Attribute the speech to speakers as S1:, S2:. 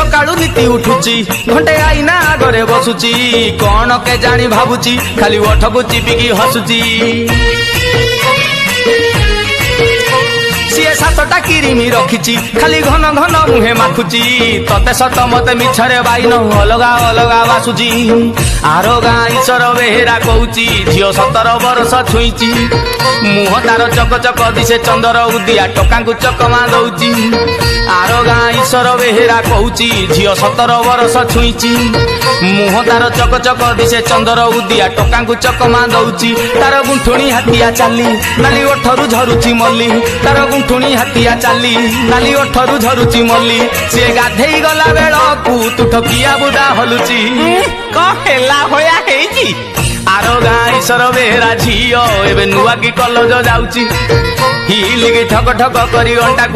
S1: सकाळू नीति उठुची घंटे आईना आगरे बसुची कौन के जानी भाबुची खाली ओठको चिपिकी हसुची सीए सातटा किरिमी रखिची खाली घन घन मुहे माखुची तते सत मते मिछरे बाइन अलगा अलगा बासुची आरो गाँ ईश्वर बेहेरा कहूची झील 17 वर्ष छुईची मुह तार चक चक दिसे चंदर उदिया टका चकमा दौची आरो गाँ ईश्वर बेहेरा कहूची झील 17 वर्ष छुईची मुह तार चक चक दिसे चंदर उदिया टका चकमा दौची तार गुंठुणी हाथिया चाली नाली ओठरू झरुची मल्ली तार गुंठुणी हाथिया चाली नाली ओठरू झरुची मल्ली से गाधेई गला बेलकू तू ठकिया बुदा हलुची कहेला होया हेची आरो गाँ ईश्वर बेहेरा झील एबे नुआ की कलज जाउची हिलिकी ठक ठक करी अंटा